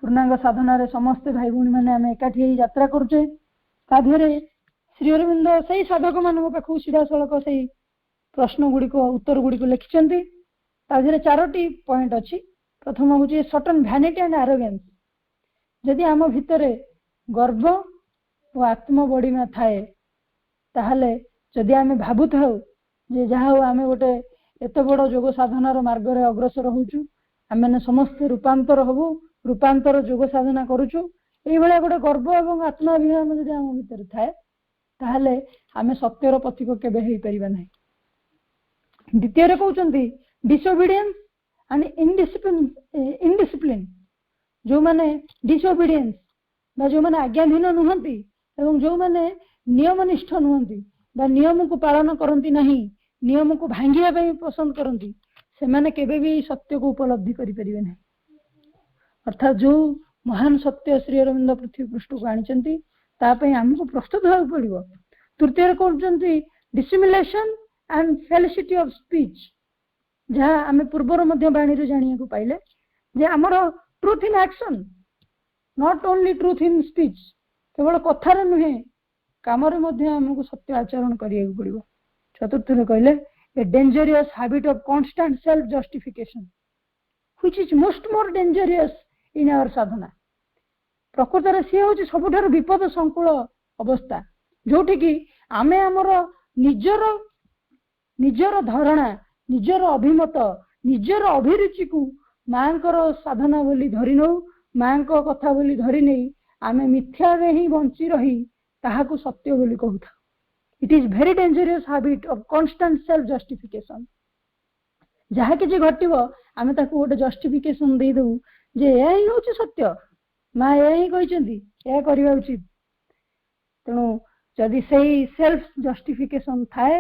ପୂର୍ଣ୍ଣାଙ୍ଗ ସାଧନାରେ ସମସ୍ତେ ଭାଇ ଭଉଣୀ ମାନେ ଆମେ ଏକାଠି ହେଇ ଯାତ୍ରା କରୁଛେ, ତା ଦେହରେ ଶ୍ରୀ ଅରବିନ୍ଦ ସେଇ ସାଧକ ମାନଙ୍କ ପାଖକୁ ସିଧାସଳଖ ସେଇ ପ୍ରଶ୍ନ ଗୁଡ଼ିକ ଉତ୍ତର ଗୁଡ଼ିକୁ ଲେଖିଛନ୍ତି। ତା ଦେହରେ 4ଟି ପଏଣ୍ଟ ଅଛି। ପ୍ରଥମ ହେଉଛି ସଟନ୍ ଭ୍ୟାନିଟି ଆଣ୍ଡ ଆରୋଗାନ୍ସ। ଯଦି ଆମ ଭିତରେ ଗର୍ବ ଓ ଆତ୍ମବଡ଼ିମା ଥାଏ, ତାହେଲେ ଯଦି ଆମେ ଭାବୁଥାଉ ଯେ ଯାହା ହଉ ଆମେ ଗୋଟେ ଏତେ ବଡ଼ ଯୋଗ ସାଧନାର ମାର୍ଗରେ ଅଗ୍ରସର ହେଉଛୁ, ଆମେମାନେ ସମସ୍ତେ ରୂପାନ୍ତର ହେବୁ, ରୂପାନ୍ତର ଯୋଗ ସାଧନା କରୁଛୁ, ଏଇଭଳିଆ ଗୋଟେ ଗର୍ବ ଏବଂ ଆତ୍ମାଭିମାନ ଯଦି ଆମ ଭିତରେ ଥାଏ, ତାହେଲେ ଆମେ ସତ୍ୟର ପଥିକ କେବେ ହେଇପାରିବା ନାହିଁ। ଦ୍ୱିତୀୟରେ କହୁଛନ୍ତି ଡିସୋବିଡିଏନ୍ସ ଆଣ୍ଡ ଇନଡିସିପ୍ଲିନ୍। ଯେଉଁମାନେ ଡିସୋବିଡିଏନ୍ସ ବା ଯେଉଁମାନେ ଆଜ୍ଞାଧୀନ ନୁହନ୍ତି ଏବଂ ଯେଉଁମାନେ ନିୟମନିଷ୍ଠ ନୁହନ୍ତି ବା ନିୟମକୁ ପାଳନ କରନ୍ତି ନାହିଁ, ନିୟମକୁ ଭାଙ୍ଗିବା ପାଇଁ ପସନ୍ଦ କରନ୍ତି, ସେମାନେ କେବେ ବି ସତ୍ୟକୁ ଉପଲବ୍ଧି କରିପାରିବେ ନାହିଁ। ଅର୍ଥାତ୍ ଯେଉଁ ମହାନ ସତ୍ୟ ଶ୍ରୀ ଅରବିନ୍ଦ ପୃଥିବୀ ପୃଷ୍ଠକୁ ଆଣିଛନ୍ତି, ତା ପାଇଁ ଆମକୁ ପ୍ରସ୍ତୁତ ହେବାକୁ ପଡ଼ିବ। ତୃତୀୟରେ କହୁଛନ୍ତି ଡିସିମିଲେସନ୍ ଆଣ୍ଡ ଫେଲିସିଟି ଅଫ୍ ସ୍ପିଚ୍। ଯାହା ଆମେ ପୂର୍ବରୁ ମଧ୍ୟ ବାଣୀରୁ ଜାଣିବାକୁ ପାଇଲେ ଯେ ଆମର truth in action, not only truth in speech. କେବଳ କଥାରେ ନୁହେଁ, କାମରେ ମଧ୍ୟ ଆମକୁ ସତ୍ୟ ଆଚରଣ କରିବାକୁ ପଡ଼ିବ। ଚତୁର୍ଥରେ କହିଲେ a dangerous habit of constant self justification which is most more dangerous in our sadhana. ପ୍ରକୃତରେ ସିଏ ହେଉଛି ସବୁଠାରୁ ବିପଦ ସଂକୁଳ ଅବସ୍ଥା, ଯୋଉଠିକି ଆମେ ଆମର ନିଜର ଧାରଣା, ନିଜର ଅଭିମତ, ନିଜର ଅଭିରୁଚିକୁ ମାଙ୍କର ସାଧନା ବୋଲି ଧରି ନେଉ, ମାଙ୍କ କଥା ବୋଲି ଧରି ନେଇ ଆମେ ମିଥ୍ୟାରେ ହିଁ ବଞ୍ଚି ରହି ତାହାକୁ ସତ୍ୟ ବୋଲି କହୁଥାଉ। It is very dangerous habit of constant self justification. ଯାହା କିଛି ଘଟିବ ଆମେ ତାକୁ ଗୋଟେ ଜଷ୍ଟିଫିକେସନ୍ ଦେଇଦେବୁ ଯେ ଏହା ହିଁ ହେଉଛି ସତ୍ୟ, ମା ଏହା ହିଁ କହିଛନ୍ତି, ଏହା କରିବା ଉଚିତ। ତେଣୁ ଯଦି ସେଇ ସେଲ୍ଫ ଜଷ୍ଟିଫିକେସନ୍ ଥାଏ,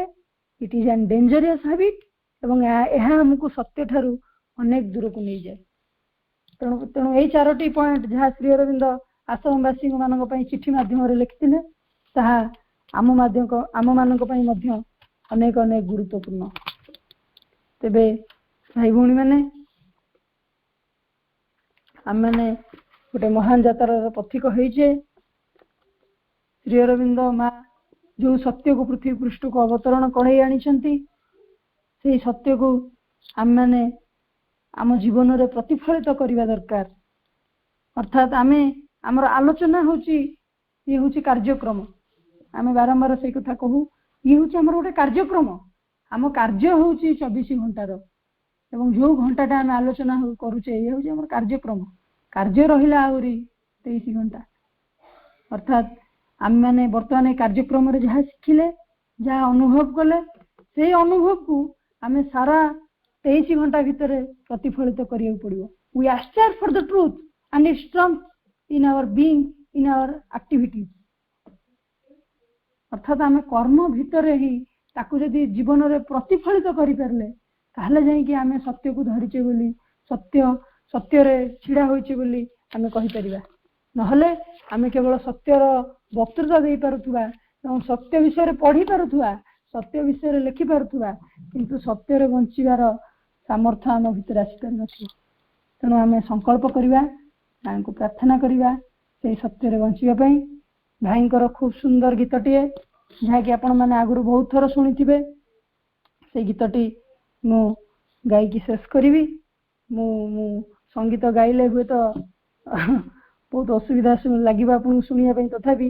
it is an dangerous habit ଏବଂ ଏହା ଆମକୁ ସତ୍ୟ ଠାରୁ ଅନେକ ଦୂରକୁ ନେଇଯାଏ। ତେଣୁ ଏଇ 4ଟି ପଏଣ୍ଟ ଯାହା ଶ୍ରୀ ଅରବିନ୍ଦ ଆଶ୍ରମବାସୀ ମାନଙ୍କ ପାଇଁ ଚିଠି ମାଧ୍ୟମରେ ଲେଖିଥିଲେ, ତାହା ଆମମାନଙ୍କ ପାଇଁ ମଧ୍ୟ ଅନେକ ଅନେକ ଗୁରୁତ୍ୱପୂର୍ଣ୍ଣ। ତେବେ ଭାଇ ଭଉଣୀ ମାନେ, ଆମମାନେ ଗୋଟେ ମହାନ ଯାତ୍ରାର ପଥିକ ହେଇଛେ। ଶ୍ରୀ ଅରବିନ୍ଦ ମା ଯେଉଁ ସତ୍ୟକୁ ପୃଥିବୀ ପୃଷ୍ଠକୁ ଅବତରଣ କରେଇ ଆଣିଛନ୍ତି, ସେହି ସତ୍ୟକୁ ଆମମାନେ ଆମ ଜୀବନରେ ପ୍ରତିଫଳିତ କରିବା ଦରକାର। ଅର୍ଥାତ୍ ଆମର ଆଲୋଚନା ହେଉଛି, ଇଏ ହେଉଛି କାର୍ଯ୍ୟକ୍ରମ। ଆମେ ବାରମ୍ବାର ସେଇ କଥା କହୁ, ଇଏ ହେଉଛି ଆମର ଗୋଟେ କାର୍ଯ୍ୟକ୍ରମ। ଆମ କାର୍ଯ୍ୟ ହେଉଛି 24 ଘଣ୍ଟାର ଏବଂ ଯେଉଁ ଘଣ୍ଟାଟା ଆମେ ଆଲୋଚନା କରୁଛେ, ଇଏ ହେଉଛି ଆମର କାର୍ଯ୍ୟକ୍ରମ। କାର୍ଯ୍ୟ ରହିଲା ଆହୁରି 23 ଘଣ୍ଟା। ଅର୍ଥାତ୍ ଆମେମାନେ ବର୍ତ୍ତମାନ ଏ କାର୍ଯ୍ୟକ୍ରମରେ ଯାହା ଶିଖିଲେ, ଯାହା ଅନୁଭବ କଲେ, ସେଇ ଅନୁଭବକୁ ଆମେ ସାରା 23 ଘଣ୍ଟା ଭିତରେ ପ୍ରତିଫଳିତ କରିବାକୁ ପଡ଼ିବ। We aspire for the truth and its strength in our being, in our activities। ଅର୍ଥାତ୍ ଆମେ କର୍ମ ଭିତରେ ହିଁ ତାକୁ ଯଦି ଜୀବନରେ ପ୍ରତିଫଳିତ କରିପାରିଲେ, ତାହେଲେ ଯାଇକି ଆମେ ସତ୍ୟକୁ ଧରିଛେ ବୋଲି, ସତ୍ୟରେ ଛିଡ଼ା ହୋଇଛେ ବୋଲି ଆମେ କହିପାରିବା। ନହେଲେ ଆମେ କେବଳ ସତ୍ୟର ବକ୍ତୃତା ଦେଇପାରୁଥିବା ଏବଂ ସତ୍ୟ ବିଷୟରେ ପଢ଼ିପାରୁଥିବା, ସତ୍ୟ ବିଷୟରେ ଲେଖିପାରୁଥିବା, କିନ୍ତୁ ସତ୍ୟରେ ବଞ୍ଚିବାର ସାମର୍ଥ୍ୟ ଆମ ଭିତରେ ଆସିପାରିନଥିବ। तेणु आम संकल्प करवा को प्रार्थना करवा से सत्य बंचापी। भाईंकर खूब सुंदर गीतटे जहाँकि आपण मैंने आगुरी बहुत थर शुणी से गीतटी मु गायकी शेष करी। मु संगीत गाइले हुए तो बहुत असुविधा लगे आपको शुणापी तथापि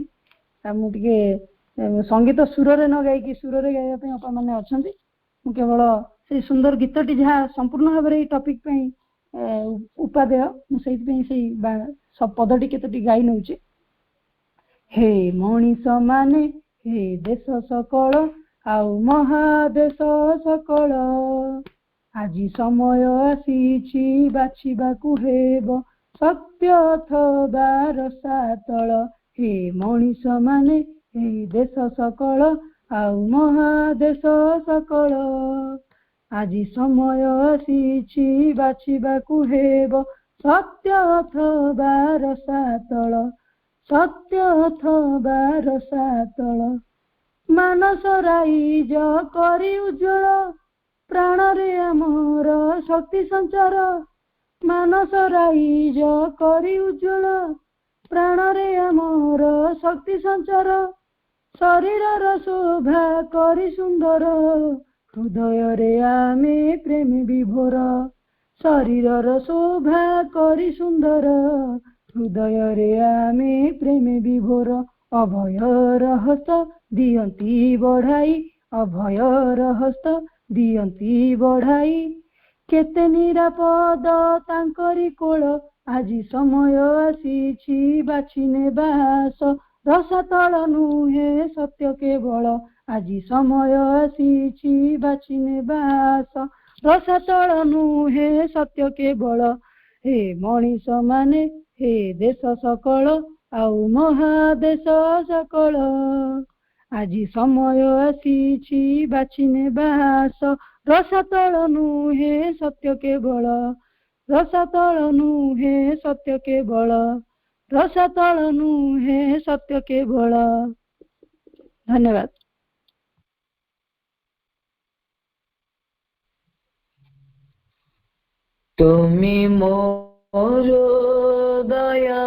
मुझे संगीत सुर रे न गायकी सुर रे गाइबा आप मैंने अच्छा मु केवल से सुंदर गीतटी जहाँ संपूर्ण भाव में टॉपिक उपादेय मुझे सब पदटी केतटी गाई नौ। हे मनीष माने हे देश सकल आउ महादेश सकल आज समय आसीछि बाछिबाकु हेब सत्य अथवा रसातल। हे मनीष माने हे देश सकल आउ महादेश सकल आज समय आसीछि बाछिबाकु हेब सत्य अथवा रसातल सत्य अथवा रसातल। मानस राइज करी उज्ज्वल प्राण रे आमर शक्ति संचार। मानस राइज करी उज्ज्वल प्राण रे आमर शक्ति संचार। शरीर शोभा करी सुंदर हृदय रे आमे प्रेम विभोर। शरीर शोभा करी सुंदर हृदय रे आमे प्रेम विभोर। अभय हस्त दियंती बढ़ाई अभय हस्त दियंती बढ़ाई केते निरापद तांकरी कोल आज समय आसीछि बाछिने बास। रसातल नुहे सत्य केवल आज समय आसीछि बाछिने बास। रसातल नुहे सत्य केवल। हे मनीष माने हे देश सकल आउ महादेश सकल आज समय आसीछि बाछिने बास। रसातल नुहे सत्य केवल। रसातल नुहे सत्य केवल। रसातल नुहे सत्य केवल। धन्यवाद। तुमी मोर दया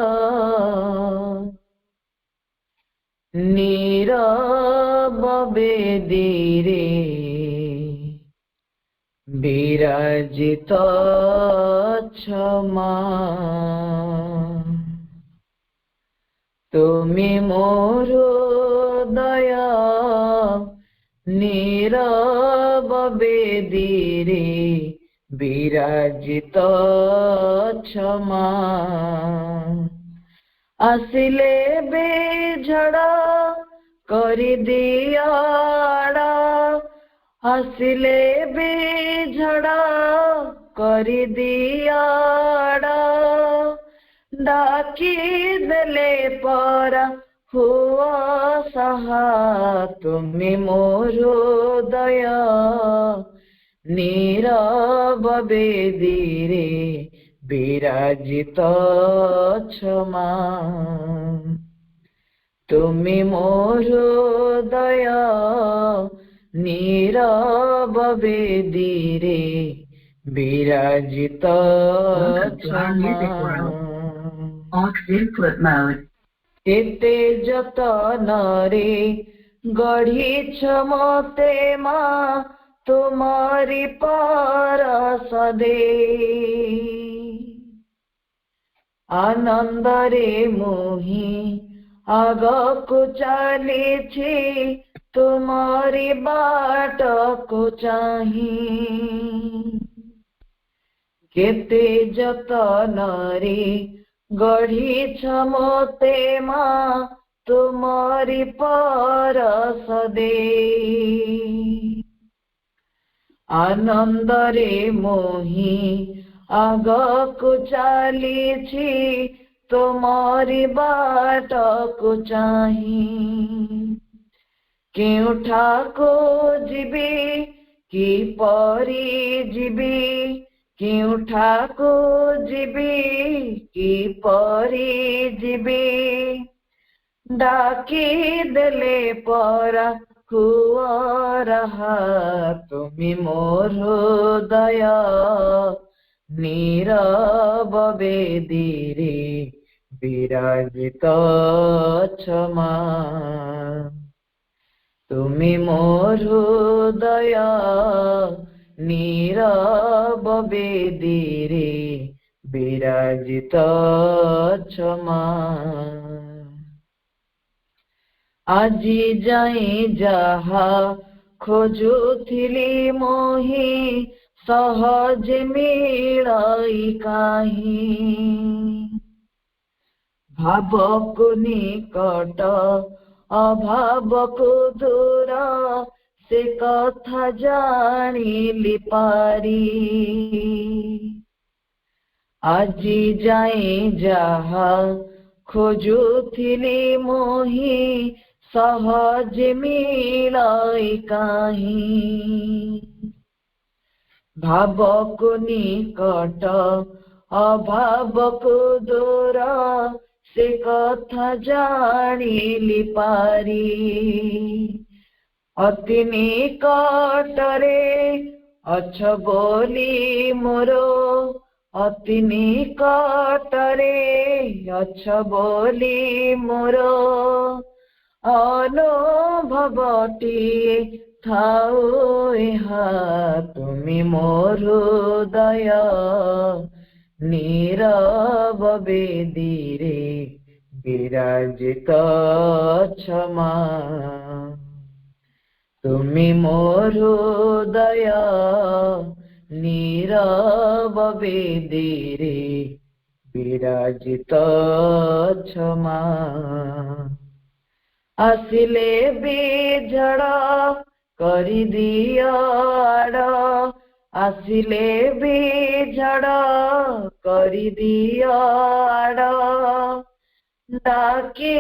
नीरव बेदीरे विराजित क्षमा। तुमी मोर दया नीरव बेदीरे विराजित क्षमा। आसिले बेझड़ा करी दियाड़ा आसिले बेझड़ा करी दियाड़ा डाकी देले परा हुआ सहा। तुमी मोरो दया नीरव बेदीरे विराजित क्षमा। तुमी मोर दया नीरव बेदीरे विराजित क्षमा। एते जतन रे गढ़ीछ मते माँ तुम्हारी पारस दे। आनंद रे मोही आगको चलीछि तुम्हारी बाट को चाही। केते जतन रे गढ़ीछ मते माँ तुम्हारी पारस दे। आनंद रे मोही आगको चलीछि तुम्हारी बाट को चाही। केउठा को जीवी कि परी जीवी केउठा को जीवी कि परी जीवी डाकी देले परा हुआ रहा। तुमी मोर दया नीरव वेदीरे विराजित क्षमा तुमी मोर हृदय नीरव वेदीरे विराजित क्षमा আজি যাই যাহা খোজুথিলি মোহি সহজে মিলাই কাহি ভাবকু নিকট অভাবকু দূর সে কথা জানিলি পারি আজি যাই যাহা খোজুথিলি মোহি সহজ মিলাই কাহি ভাবকু নিকট অভাবকু দূর সে কথা জানিলি পারি অতি নিকটরে অছ বলি মোর অতি নিকটরে অছ বলি মোর অনুভবটিয়ে থাও ইহা তুমি মোর হৃদয় নীরব বেদীরে বিরাজিত ক্ষমা তুমি মোর হৃদয় নীরব বেদীরে বিরাজিত ক্ষমা আসিলে বিঝড় করি দিও আড় আসিলে বিঝড় করি দিও আড় ডাকি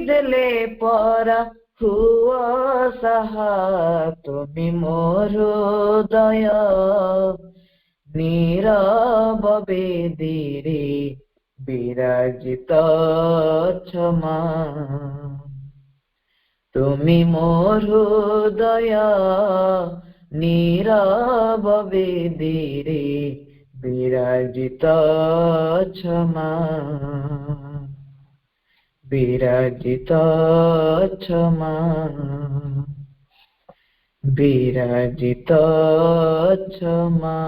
দেলে পরা হুয়া সাহা তুমি মোর হৃদয় নীরব বেদীরে বিরাজিত ক্ষমা তুমি মোর হৃদয় নীরব বেদীরে বিরাজিত ক্ষমা বিরাজিত ক্ষমা বিরাজিত ক্ষমা